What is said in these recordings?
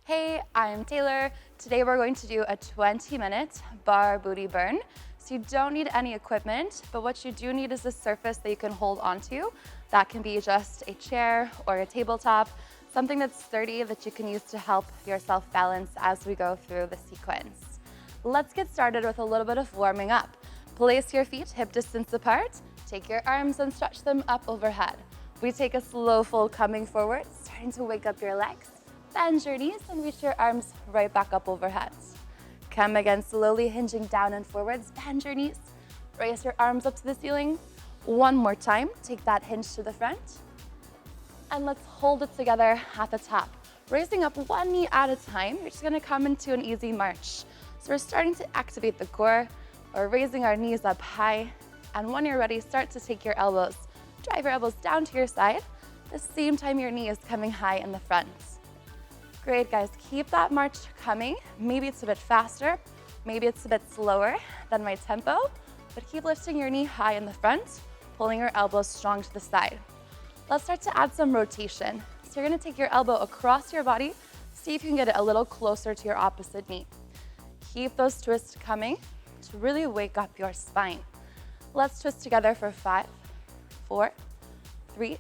Hey, I'm Taylor. Today we're going to do a 20-minute bar booty burn. So you don't need any equipment, but what you do need is a surface that you can hold onto. That can be just a chair or a tabletop, something that's sturdy that you can use to help yourself balance as we go through the sequence. Let's get started with a little bit of warming up. Place your feet hip distance apart. Take your arms and stretch them up overhead. We take a slow fold coming forward, starting to wake up your legs. Bend your knees and reach your arms right back up overhead. Come again, slowly hinging down and forwards. Bend your knees. Raise your arms up to the ceiling. One more time. Take that hinge to the front. And let's hold it together at the top. Raising up one knee at a time. We're just going to come into an easy march. So we're starting to activate the core. We're raising our knees up high. And when you're ready, start to take your elbows. Drive your elbows down to your side. At the same time, your knee is coming high in the front. Great, guys. Keep that march coming. Maybe it's a bit faster. Maybe it's a bit slower than my tempo. But keep lifting your knee high in the front, pulling your elbows strong to the side. Let's start to add some rotation. So you're going to take your elbow across your body. See if you can get it a little closer to your opposite knee. Keep those twists coming to really wake up your spine. Let's twist together for 5, 4, 3,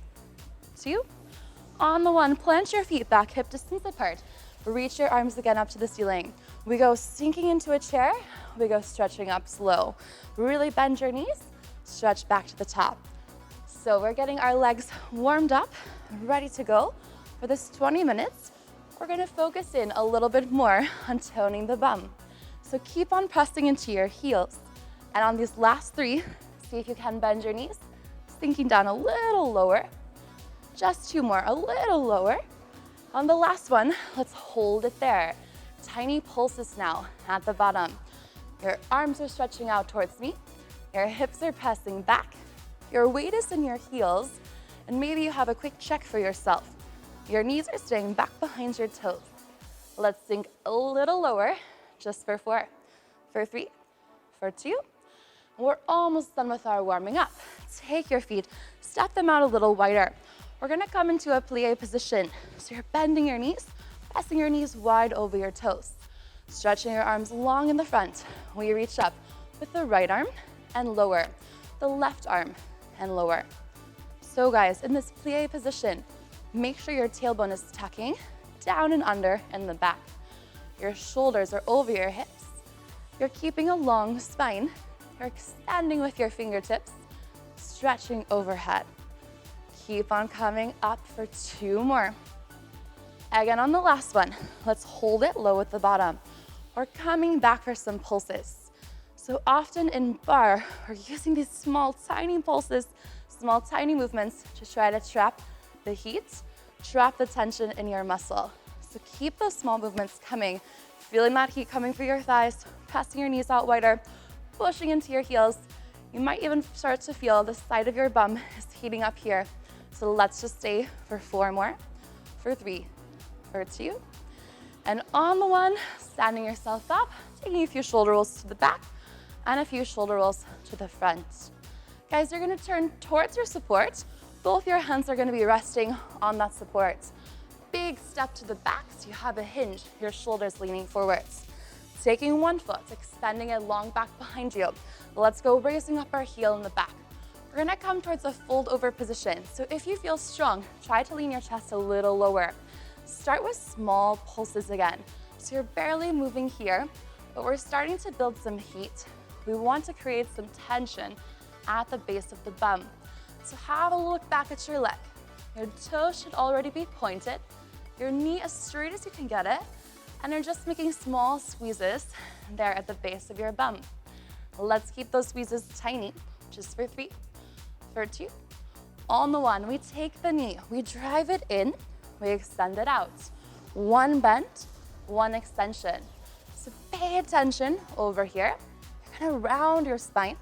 2. On the one, plant your feet back, hip distance apart. Reach your arms again up to the ceiling. We go sinking into a chair. We go stretching up slow. Really bend your knees, stretch back to the top. So we're getting our legs warmed up, ready to go. For this 20 minutes, we're gonna focus in a little bit more on toning the bum. So keep on pressing into your heels. And on these last 3, see if you can bend your knees, sinking down a little lower. Just 2 more, a little lower. On the last one, let's hold it there. Tiny pulses now at the bottom. Your arms are stretching out towards me. Your hips are pressing back. Your weight is in your heels. And maybe you have a quick check for yourself. Your knees are staying back behind your toes. Let's sink a little lower, just for 4, for 3, for 2. We're almost done with our warming up. Take your feet, step them out a little wider. We're gonna come into a plie position. So you're bending your knees, pressing your knees wide over your toes. Stretching your arms long in the front. We reach up with the right arm and lower, the left arm and lower. So guys, in this plie position, make sure your tailbone is tucking down and under in the back. Your shoulders are over your hips. You're keeping a long spine. You're extending with your fingertips, stretching overhead. Keep on coming up for 2 more. Again, on the last one, let's hold it low at the bottom. We're coming back for some pulses. So often in bar, we're using these small, tiny pulses, small, tiny movements to try to trap the heat, trap the tension in your muscle. So keep those small movements coming, feeling that heat coming through your thighs, pressing your knees out wider, pushing into your heels. You might even start to feel the side of your bum is heating up here. So let's just stay for 4 more, for 3, for 2. And on the one, standing yourself up, taking a few shoulder rolls to the back and a few shoulder rolls to the front. Guys, you're gonna turn towards your support. Both your hands are gonna be resting on that support. Big step to the back so you have a hinge, your shoulders leaning forwards. Taking one foot, extending it long back behind you. Let's go raising up our heel in the back. We're gonna come towards a fold over position. So if you feel strong, try to lean your chest a little lower. Start with small pulses again. So you're barely moving here, but we're starting to build some heat. We want to create some tension at the base of the bum. So have a look back at your leg. Your toe should already be pointed. Your knee as straight as you can get it. And you're just making small squeezes there at the base of your bum. Let's keep those squeezes tiny, just for 3, for 2. On the one, we take the knee, we drive it in, we extend it out. 1 bend, 1 extension. So pay attention over here. You're gonna round your spine,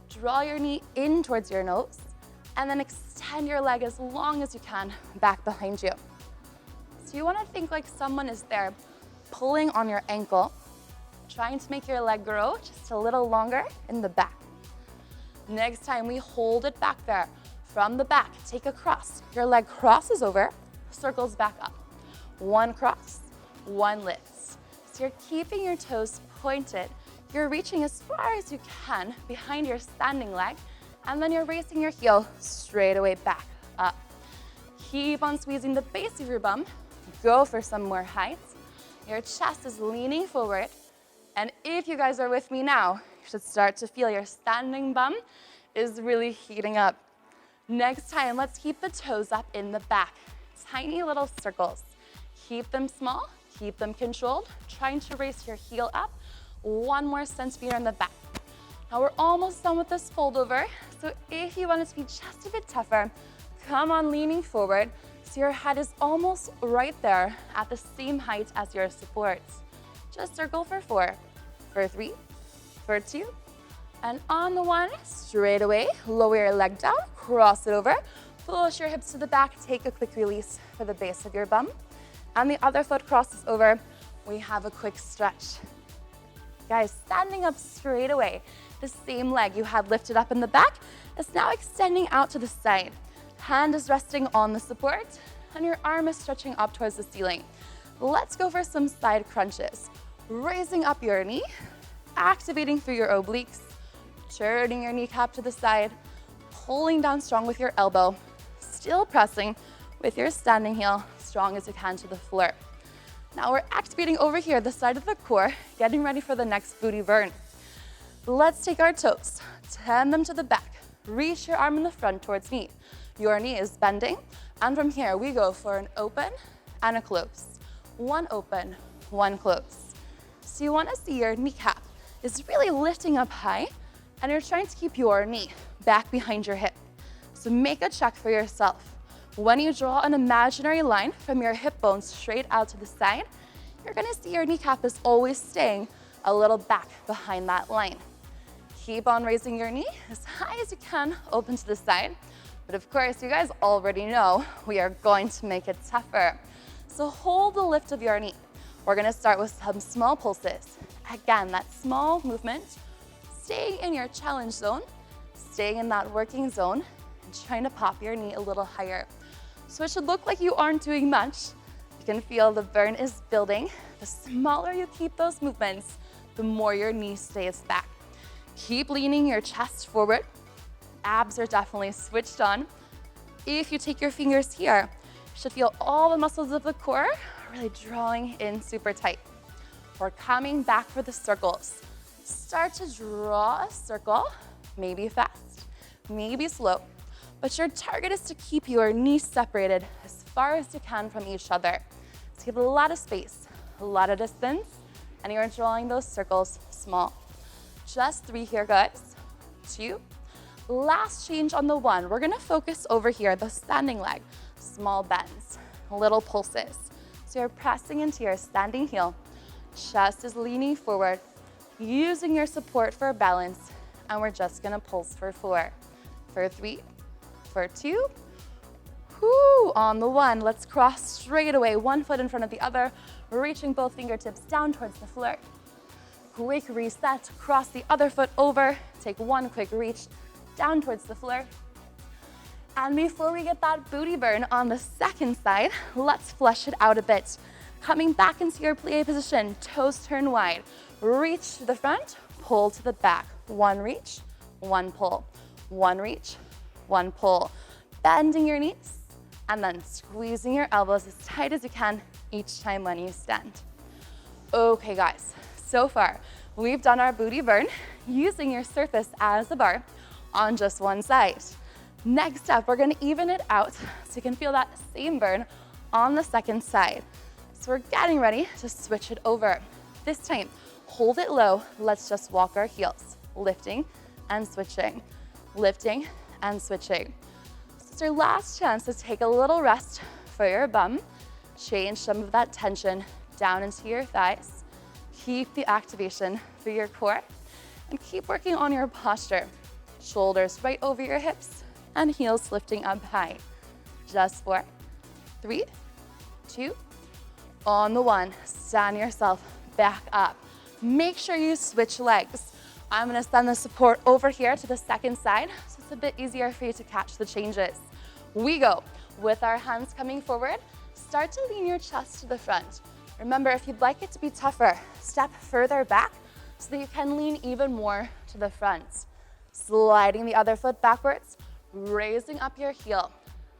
draw your knee in towards your nose, and then extend your leg as long as you can back behind you. So you wanna think like someone is there pulling on your ankle, trying to make your leg grow just a little longer in the back. Next time, we hold it back there. From the back, take a cross. Your leg crosses over, circles back up. 1 cross, one lift. So you're keeping your toes pointed. You're reaching as far as you can behind your standing leg, and then you're raising your heel straight away back up. Keep on squeezing the base of your bum. Go for some more height. Your chest is leaning forward. And if you guys are with me now, you should start to feel your standing bum is really heating up. Next time, let's keep the toes up in the back. Tiny little circles. Keep them small, keep them controlled. Trying to raise your heel up. One more centimeter in the back. Now we're almost done with this fold over. So if you want it to be just a bit tougher, come on leaning forward so your head is almost right there at the same height as your supports. Just circle for 4, for 3, for 2, and on the 1, straight away, lower your leg down, cross it over, push your hips to the back, take a quick release for the base of your bum, and the other foot crosses over. We have a quick stretch. Guys, standing up straight away, the same leg you had lifted up in the back is now extending out to the side. Hand is resting on the support, and your arm is stretching up towards the ceiling. Let's go for some side crunches. Raising up your knee, activating through your obliques, turning your kneecap to the side, pulling down strong with your elbow, still pressing with your standing heel, strong as you can to the floor. Now we're activating over here, the side of the core, getting ready for the next booty burn. Let's take our toes, turn them to the back, reach your arm in the front towards me. Your knee is bending, and from here we go for an open and a close. One open, one close. So you want to see your kneecap is really lifting up high, and you're trying to keep your knee back behind your hip. So make a check for yourself. When you draw an imaginary line from your hip bone straight out to the side, you're going to see your kneecap is always staying a little back behind that line. Keep on raising your knee as high as you can, open to the side. But of course, you guys already know we are going to make it tougher. So hold the lift of your knee. We're going to start with some small pulses. Again, that small movement, staying in your challenge zone, staying in that working zone, and trying to pop your knee a little higher. So it should look like you aren't doing much. You can feel the burn is building. The smaller you keep those movements, the more your knee stays back. Keep leaning your chest forward. Abs are definitely switched on. If you take your fingers here, you should feel all the muscles of the core really drawing in super tight. We're coming back for the circles. Start to draw a circle, maybe fast, maybe slow, but your target is to keep your knees separated as far as you can from each other. So you have a lot of space, a lot of distance, and you're drawing those circles small. Just 3 here, guys. 2. Last change on the 1. We're gonna focus over here, the standing leg. Small bends, little pulses. So you're pressing into your standing heel. Chest is leaning forward, using your support for balance, and we're just gonna pulse for 4, for 3, for 2. Whoo, on the 1, let's cross straight away, one foot in front of the other, reaching both fingertips down towards the floor. Quick reset, cross the other foot over, take one quick reach down towards the floor. And before we get that booty burn on the second side, let's flesh it out a bit. Coming back into your plie position, toes turn wide. Reach to the front, pull to the back. One reach, one pull. One reach, one pull. Bending your knees, and then squeezing your elbows as tight as you can each time when you stand. Okay, guys, so far we've done our booty burn using your surface as a bar on just one side. Next up, we're gonna even it out so you can feel that same burn on the second side. So we're getting ready to switch it over. This time, hold it low. Let's just walk our heels, lifting and switching, lifting and switching. So it's your last chance to take a little rest for your bum. Change some of that tension down into your thighs. Keep the activation through your core and keep working on your posture. Shoulders right over your hips and heels lifting up high. Just 4, 3, 2, on the 1, stand yourself back up. Make sure you switch legs. I'm gonna send the support over here to the second side, so it's a bit easier for you to catch the changes. We go with our hands coming forward. Start to lean your chest to the front. Remember, if you'd like it to be tougher, step further back so that you can lean even more to the front. Sliding the other foot backwards, raising up your heel.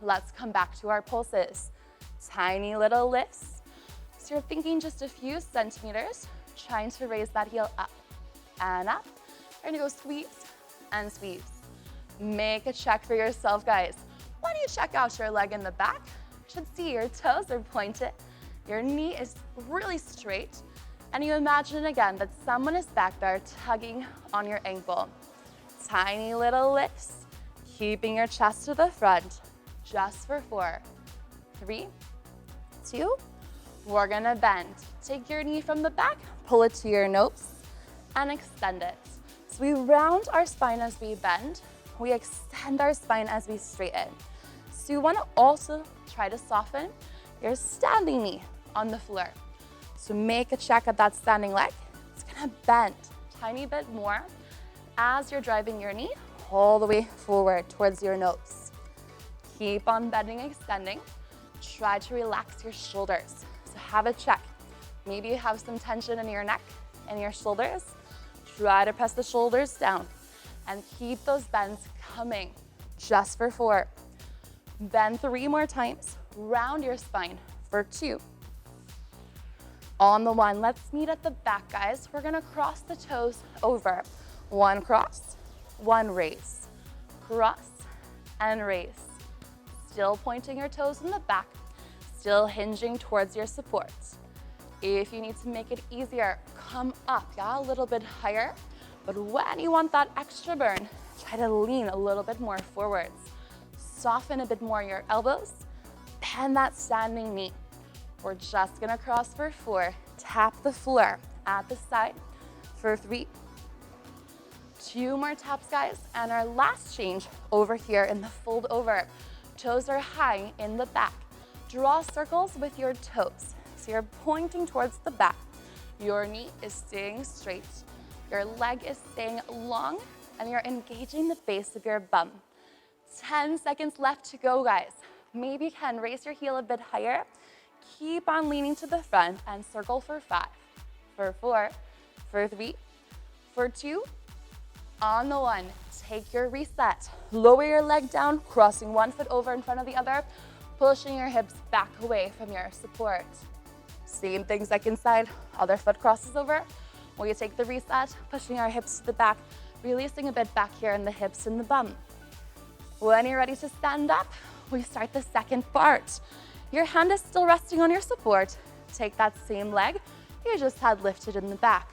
Let's come back to our pulses. Tiny little lifts. So you're thinking just a few centimeters, trying to raise that heel up and up. We're gonna go squeeze and squeeze. Make a check for yourself, guys. When you check out your leg in the back, you should see your toes are pointed, your knee is really straight, and you imagine again that someone is back there tugging on your ankle. Tiny little lifts, keeping your chest to the front, just for 4, 3, 2, we're gonna bend. Take your knee from the back, pull it to your nose, and extend it. So we round our spine as we bend, we extend our spine as we straighten. So you wanna also try to soften your standing knee on the floor. So make a check at that standing leg. It's gonna bend a tiny bit more as you're driving your knee all the way forward towards your nose. Keep on bending, extending. Try to relax your shoulders. So have a check. Maybe you have some tension in your neck and your shoulders. Try to press the shoulders down and keep those bends coming. Just for 4. Bend 3 more times. Round your spine for 2. On the 1, let's meet at the back, guys. We're gonna cross the toes over. 1 cross, 1 raise. Cross and raise. Still pointing your toes in the back, still hinging towards your support. If you need to make it easier, come up, yeah, a little bit higher. But when you want that extra burn, try to lean a little bit more forwards. Soften a bit more your elbows, bend that standing knee. We're just gonna cross for 4. Tap the floor at the side for 3. 2 more taps, guys. And our last change over here in the fold over. Toes are high in the back. Draw circles with your toes. So you're pointing towards the back. Your knee is staying straight. Your leg is staying long, and you're engaging the base of your bum. 10 seconds left to go, guys. Maybe you can raise your heel a bit higher. Keep on leaning to the front and circle for 5, for 4, for 3, for 2. On the 1, take your reset. Lower your leg down, crossing 1 foot over in front of the other, pushing your hips back away from your support. Same thing, second side, other foot crosses over. We take the reset, pushing our hips to the back, releasing a bit back here in the hips and the bum. When you're ready to stand up, we start the second part. Your hand is still resting on your support. Take that same leg you just had lifted in the back.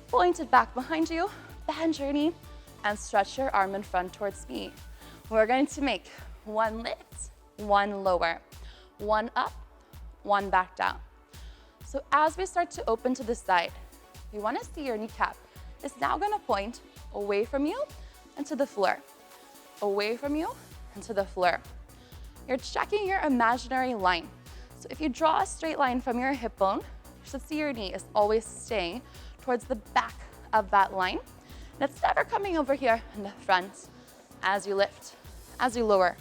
Point it back behind you, bend your knee, and stretch your arm in front towards me. We're going to make 1 lift, 1 lower, 1 up, 1 back down. So as we start to open to the side, you want to see your kneecap is now going to point away from you and to the floor, away from you and to the floor. You're checking your imaginary line. So if you draw a straight line from your hip bone, you should see your knee is always staying towards the back of that line. And it's never coming over here in the front as you lift, as you lower.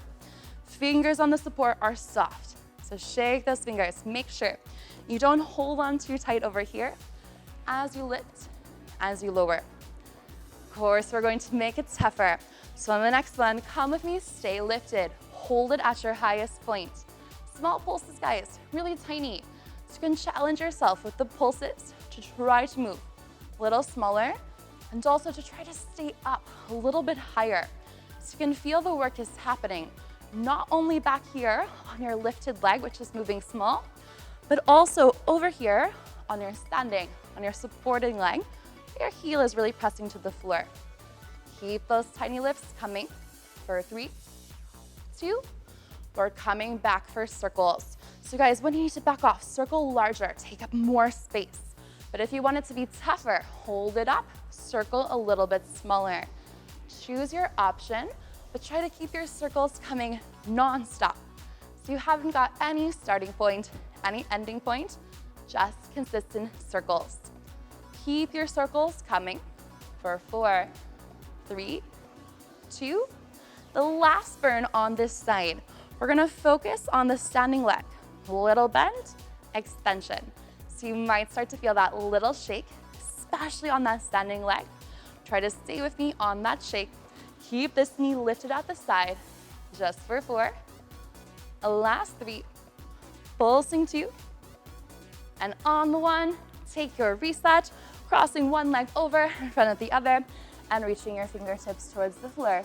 Fingers on the support are soft. So shake those fingers. Make sure you don't hold on too tight over here as you lift, as you lower. Of course, we're going to make it tougher. So on the next one, come with me, stay lifted. Hold it at your highest point. Small pulses, guys, really tiny. So you can challenge yourself with the pulses to try to move a little smaller and also to try to stay up a little bit higher. So you can feel the work is happening, not only back here on your lifted leg, which is moving small, but also over here on your standing, on your supporting leg, your heel is really pressing to the floor. Keep those tiny lifts coming for 3, 2, we're coming back for circles. So guys, when you need to back off, circle larger, take up more space. But if you want it to be tougher, hold it up, circle a little bit smaller. Choose your option, but try to keep your circles coming non-stop. So you haven't got any starting point, any ending point, just consistent circles. Keep your circles coming for 4, 3, 2. The last burn on this side, we're gonna focus on the standing leg. Little bend, extension. So you might start to feel that little shake, especially on that standing leg. Try to stay with me on that shake. Keep this knee lifted at the side, just for 4. A last 3, pulsing 2, and on the 1, take your reset, crossing one leg over in front of the other, and reaching your fingertips towards the floor.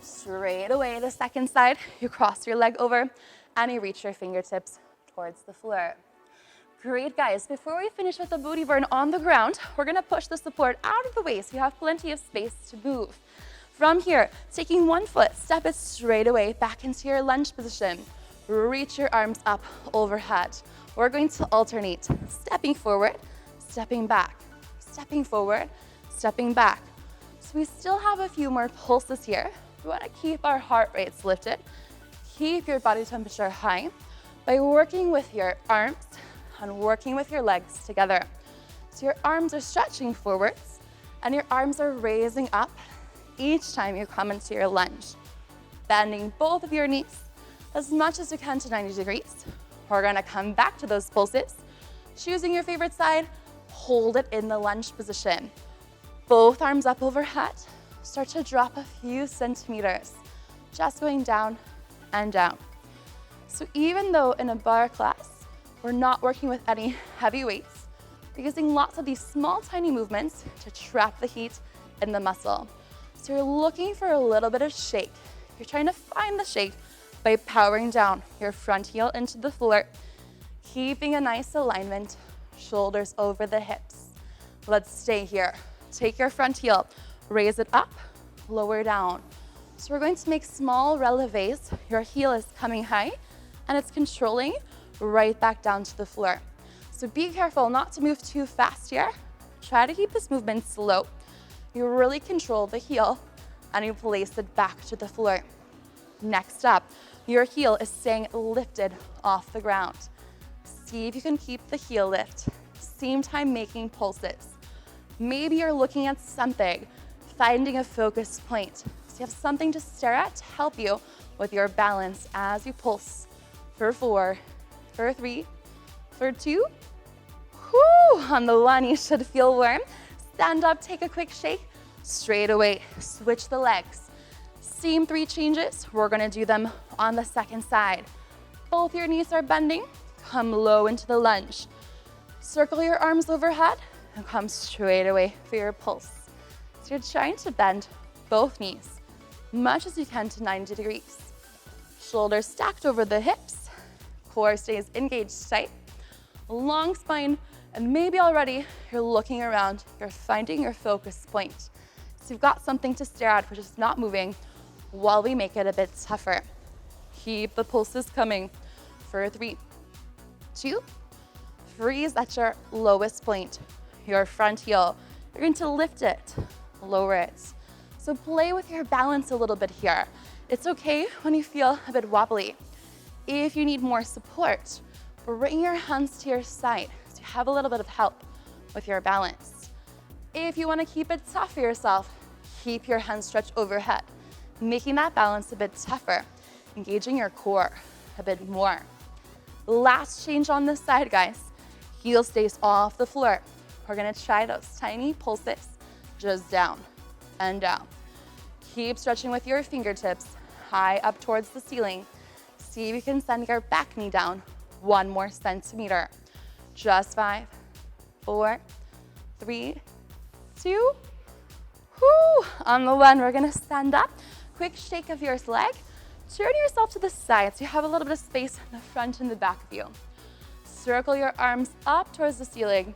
Straight away, the second side, you cross your leg over, and you reach your fingertips towards the floor. Great, guys. Before we finish with the booty burn on the ground, we're gonna push the support out of the way so you have plenty of space to move. From here, taking one foot, step it straight away back into your lunge position. Reach your arms up overhead. We're going to alternate, stepping forward, stepping back, stepping forward, stepping back. So we still have a few more pulses here. We wanna keep our heart rates lifted, keep your body temperature high by working with your arms and working with your legs together. So your arms are stretching forwards and your arms are raising up each time you come into your lunge. Bending both of your knees as much as you can to 90 degrees. We're gonna come back to those pulses. Choosing your favorite side, hold it in the lunge position. Both arms up overhead. Start to drop a few centimeters, just going down and down. So even though in a barre class, we're not working with any heavy weights, we're using lots of these small, tiny movements to trap the heat in the muscle. So you're looking for a little bit of shake. You're trying to find the shake by powering down your front heel into the floor, keeping a nice alignment, shoulders over the hips. Let's stay here. Take your front heel, raise it up, lower down. So we're going to make small releves. Your heel is coming high and it's controlling right back down to the floor. So be careful not to move too fast here. Try to keep this movement slow. You really control the heel and you place it back to the floor. Next up, your heel is staying lifted off the ground. See if you can keep the heel lift. Same time making pulses. Maybe you're looking at something, finding a focus point. So you have something to stare at to help you with your balance as you pulse. For 4, for 3, for 2. Whoo! On the 1, you should feel warm. Stand up, take a quick shake. Straight away, switch the legs. Same 3 changes, we're gonna do them on the second side. Both your knees are bending, come low into the lunge. Circle your arms overhead and come straight away for your pulse. So you're trying to bend both knees, much as you can to 90 degrees. Shoulders stacked over the hips, core stays engaged tight, long spine, and maybe already you're looking around, you're finding your focus point. So you've got something to stare at, which is not moving, while we make it a bit tougher. Keep the pulses coming for 3, 2, freeze at your lowest point, your front heel. You're going to lift it, lower it. So play with your balance a little bit here. It's okay when you feel a bit wobbly. If you need more support, bring your hands to your side so you have a little bit of help with your balance. If you want to keep it tough for yourself, keep your hands stretched overhead, making that balance a bit tougher, engaging your core a bit more. Last change on this side, guys. Heel stays off the floor. We're gonna try those tiny pulses, just down and down. Keep stretching with your fingertips high up towards the ceiling. See if you can send your back knee down 1 more centimeter. Just 5, 4, 3, 2. Whoo! On the 1, we're gonna stand up. Quick shake of your leg. Turn yourself to the side so you have a little bit of space in the front and the back of you. Circle your arms up towards the ceiling.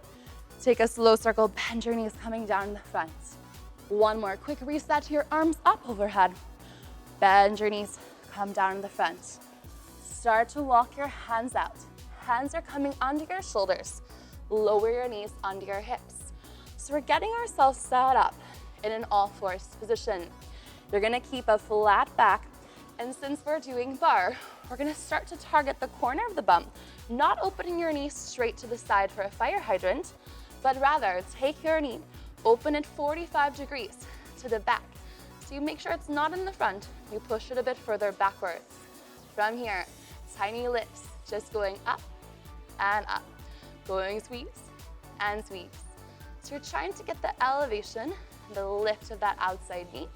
Take a slow circle, bend your knees coming down in the front. 1 more quick reset to your arms up overhead. Bend your knees, come down in the front. Start to walk your hands out. Hands are coming onto your shoulders. Lower your knees onto your hips. So we're getting ourselves set up in an all-fours position. You're gonna keep a flat back, and since we're doing barre, we're gonna start to target the corner of the bum, not opening your knee straight to the side for a fire hydrant, but rather take your knee, open it 45 degrees to the back. So you make sure it's not in the front, you push it a bit further backwards. From here, tiny lifts, just going up and up. Going squeeze and squeeze. So you're trying to get the elevation, the lift of that outside knee,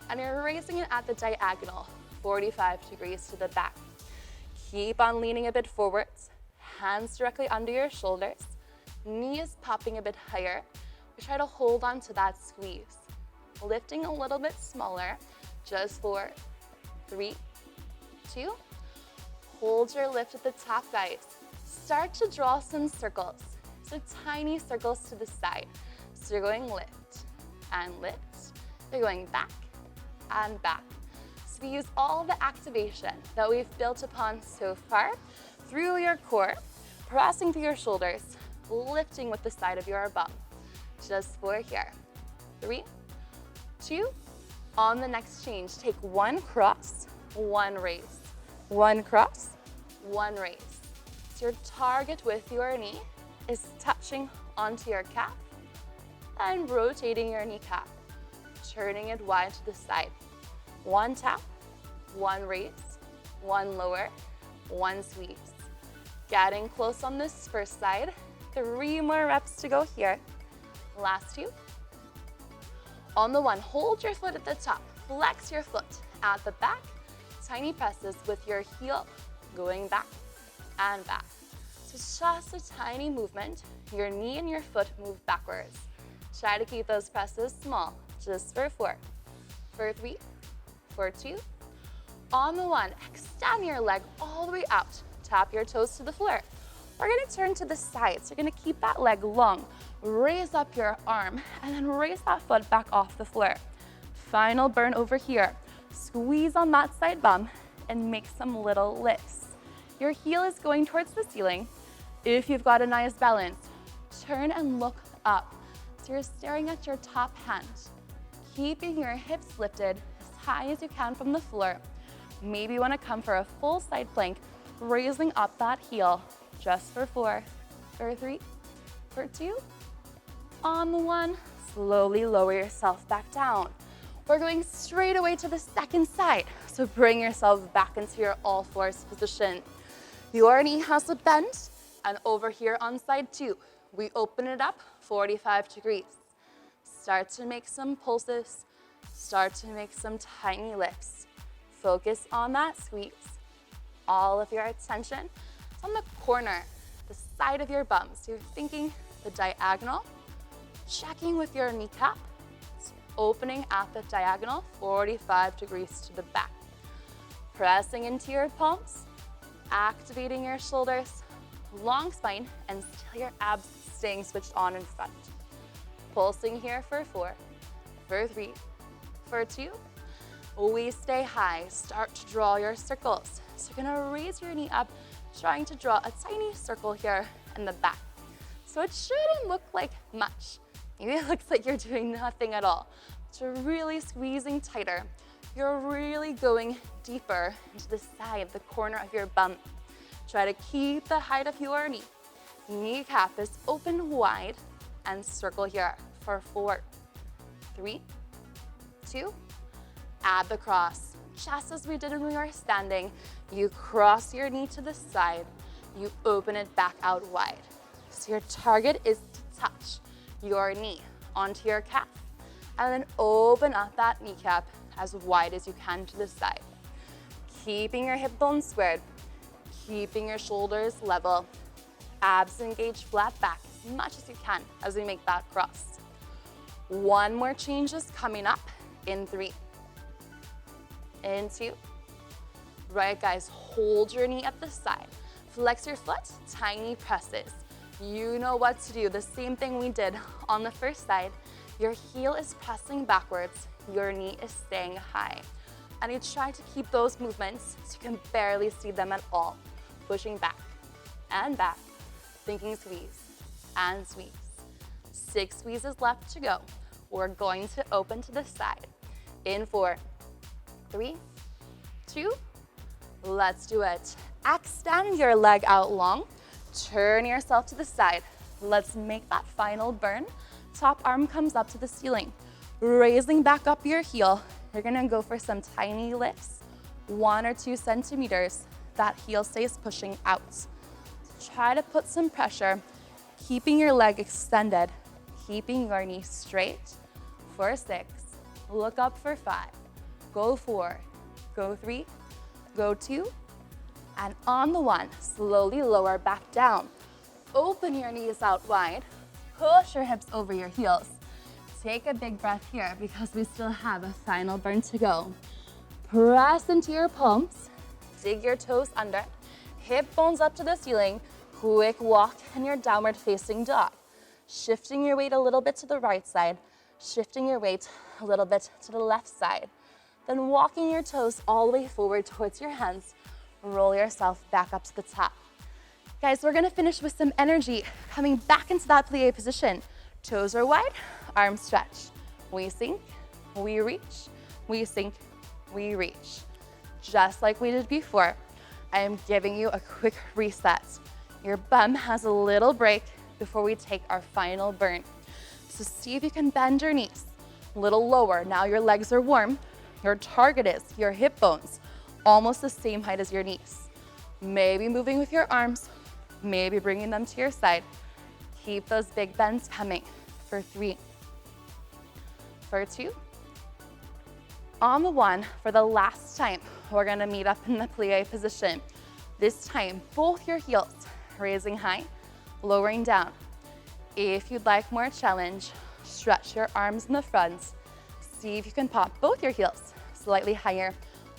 and you're raising it at the diagonal, 45 degrees to the back. Keep on leaning a bit forwards, hands directly under your shoulders, knees popping a bit higher. We try to hold on to that squeeze. Lifting a little bit smaller, just for 3, 2. Hold your lift at the top, guys. Start to draw some circles. So tiny circles to the side. So you're going lift and lift. You're going back and back. So we use all the activation that we've built upon so far through your core, pressing through your shoulders, lifting with the side of your bum. Just for here. 3, 2. On the next change, take 1 cross, 1 raise. 1 cross, 1 raise. So your target with your knee is touching onto your calf and rotating your kneecap, turning it wide to the side. 1 tap, 1 raise, 1 lower, 1 squeeze. Getting close on this first side. 3 more reps to go here. Last 2. On the 1, hold your foot at the top. Flex your foot at the back. Tiny presses with your heel going back and back. So just a tiny movement. Your knee and your foot move backwards. Try to keep those presses small. Just for 4, for 3, for 2. On the 1, extend your leg all the way out. Tap your toes to the floor. We're going to turn to the side. So you're going to keep that leg long. Raise up your arm and then raise that foot back off the floor. Final burn over here. Squeeze on that side bum and make some little lifts. Your heel is going towards the ceiling. If you've got a nice balance, turn and look up. So you're staring at your top hand, keeping your hips lifted as high as you can from the floor. Maybe you want to come for a full side plank, raising up that heel. Just for 4, for 3, for 2. On the 1, slowly lower yourself back down. We're going straight away to the second side. So bring yourself back into your all fours position. Your knee has a bend, and over here on side 2, we open it up 45 degrees. Start to make some pulses. Start to make some tiny lifts. Focus on that squeeze. All of your attention is on the corner, the side of your bum. So you're thinking the diagonal, checking with your kneecap, opening at the diagonal 45 degrees to the back. Pressing into your palms, activating your shoulders, long spine, and still your abs staying switched on in front. Pulsing here for 4, for 3, for 2. We stay high. Start to draw your circles. So you're gonna raise your knee up, trying to draw a tiny circle here in the back. So it shouldn't look like much. Maybe it looks like you're doing nothing at all. But you're really squeezing tighter. You're really going deeper into the side, the corner of your bum. Try to keep the height of your knee. Kneecap is open wide and circle here for 4, 3, 2. Add the cross. Just as we did when we were standing, you cross your knee to the side. You open it back out wide. So your target is to touch your knee onto your calf and then open up that kneecap as wide as you can to the side. Keeping your hip bones squared, keeping your shoulders level, abs engaged flat back as much as you can as we make that cross. 1 more change is coming up in 3, in 2. Right, guys, hold your knee at the side. Flex your foot, tiny presses. You know what to do. The same thing we did on the first side. Your heel is pressing backwards. Your knee is staying high. And you try to keep those movements so you can barely see them at all. Pushing back and back, thinking squeeze and squeeze. 6 squeezes left to go. We're going to open to the side. In 4, 3, 2. Let's do it. Extend your leg out long. Turn yourself to the side. Let's make that final burn. Top arm comes up to the ceiling. Raising back up your heel. You're gonna go for some tiny lifts. 1 or 2 centimeters. That heel stays pushing out. Try to put some pressure keeping your leg extended, keeping your knee straight for 6, look up for 5, go 4, go 3, go 2, and on the 1, slowly lower back down. Open your knees out wide, push your hips over your heels. Take a big breath here because we still have a final burn to go. Press into your palms, dig your toes under, hip bones up to the ceiling, quick walk in your downward facing dog. Shifting your weight a little bit to the right side, shifting your weight a little bit to the left side. Then walking your toes all the way forward towards your hands, roll yourself back up to the top. Guys, we're gonna finish with some energy, coming back into that plie position. Toes are wide, arms stretch. We sink, we reach, we sink, we reach. Just like we did before, I am giving you a quick reset. Your bum has a little break before we take our final burn. So see if you can bend your knees a little lower. Now your legs are warm. Your target is your hip bones, almost the same height as your knees. Maybe moving with your arms, maybe bringing them to your side. Keep those big bends coming for 3, for 2. On the 1, for the last time, we're gonna meet up in the plie position. This time, both your heels raising high, lowering down. If you'd like more challenge, stretch your arms in the front. See if you can pop both your heels slightly higher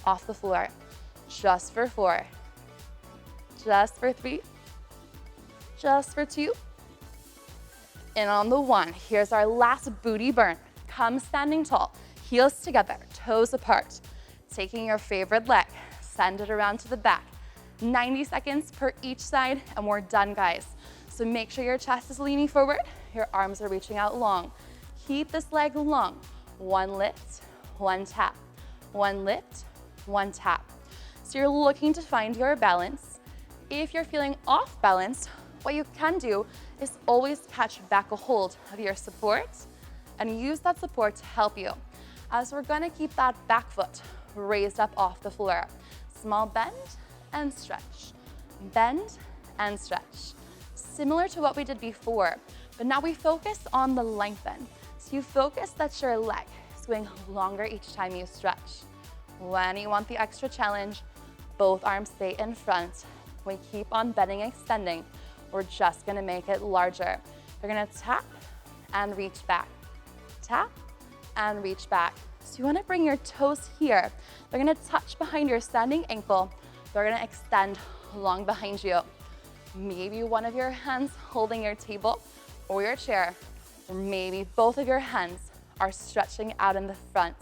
off the floor. Just for 4, just for 3, just for 2. And on the 1, here's our last booty burn. Come standing tall, heels together, toes apart. Taking your favorite leg, send it around to the back. 90 seconds per each side, and we're done, guys. So make sure your chest is leaning forward, your arms are reaching out long. Keep this leg long. 1 lift, 1 tap, 1 lift, 1 tap. So you're looking to find your balance. If you're feeling off balance, what you can do is always catch back a hold of your support and use that support to help you. As we're gonna keep that back foot raised up off the floor. Small bend and stretch, bend and stretch. Similar to what we did before, but now we focus on the lengthen. So you focus that your leg is going longer each time you stretch. When you want the extra challenge, both arms stay in front. We keep on bending, extending. We're just gonna make it larger. You're gonna tap and reach back. Tap and reach back. So you wanna bring your toes here. They're gonna touch behind your standing ankle. They're gonna extend long behind you. Maybe one of your hands holding your table or your chair, or maybe both of your hands are stretching out in the front.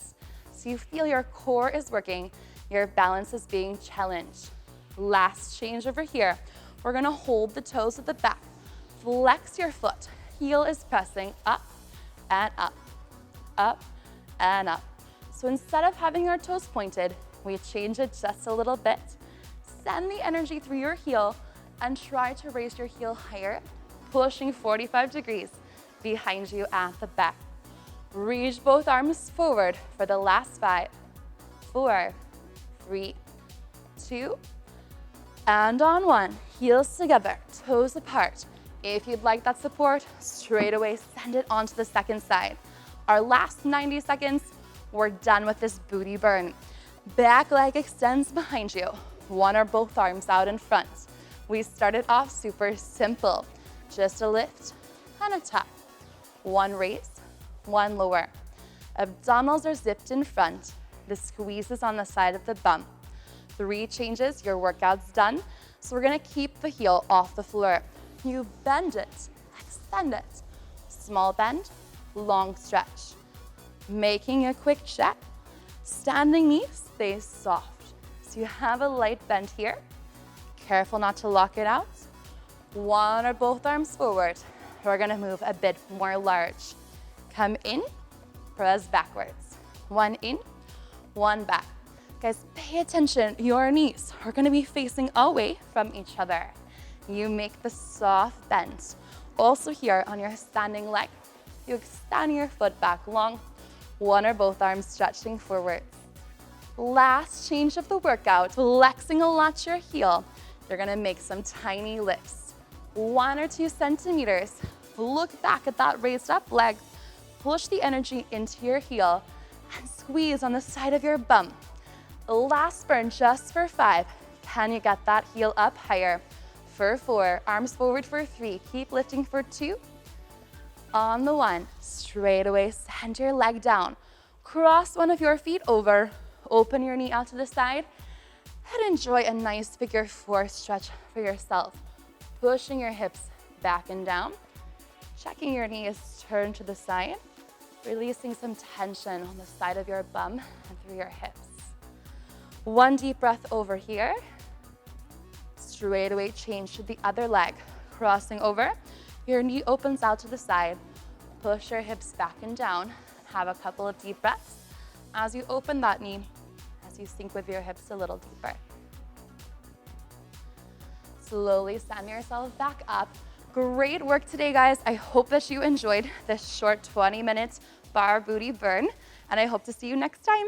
So you feel your core is working, your balance is being challenged. Last change over here. We're gonna hold the toes at the back. Flex your foot. Heel is pressing up and up, up and up. So instead of having our toes pointed, we change it just a little bit. Send the energy through your heel and try to raise your heel higher, pushing 45 degrees behind you at the back. Reach both arms forward for the last 5, 4, 3, 2, and on 1. Heels together, toes apart. If you'd like that support, straight away send it onto the second side. Our last 90 seconds, we're done with this booty burn. Back leg extends behind you. One or both arms out in front. We started off super simple. Just a lift and a tap. 1 raise, 1 lower. Abdominals are zipped in front. The squeeze is on the side of the bum. 3 changes, your workout's done. So we're gonna keep the heel off the floor. You bend it, extend it. Small bend, long stretch. Making a quick check. Standing knee stays soft. So you have a light bend here. Careful not to lock it out. 1 or both arms forward. We're gonna move a bit more large. Come in, press backwards. 1 in, 1 back. Guys, pay attention. Your knees are gonna be facing away from each other. You make the soft bend. Also here on your standing leg, you extend your foot back long. 1 or both arms stretching forward. Last change of the workout, flexing a lot your heel. You're gonna make some tiny lifts. 1 or 2 centimeters. Look back at that raised up leg. Push the energy into your heel and squeeze on the side of your bum. Last burn just for 5. Can you get that heel up higher? For 4, arms forward for 3. Keep lifting for 2. On the 1, straight away, send your leg down. Cross one of your feet over. Open your knee out to the side. And enjoy a nice figure 4 stretch for yourself. Pushing your hips back and down. Checking your knees, turn to the side. Releasing some tension on the side of your bum and through your hips. 1 deep breath over here. Straight away, change to the other leg. Crossing over, your knee opens out to the side. Push your hips back and down. Have a couple of deep breaths as you open that knee, as you sink with your hips a little deeper. Slowly stand yourself back up. Great work today, guys. I hope that you enjoyed this short 20-minute bar booty burn, and I hope to see you next time.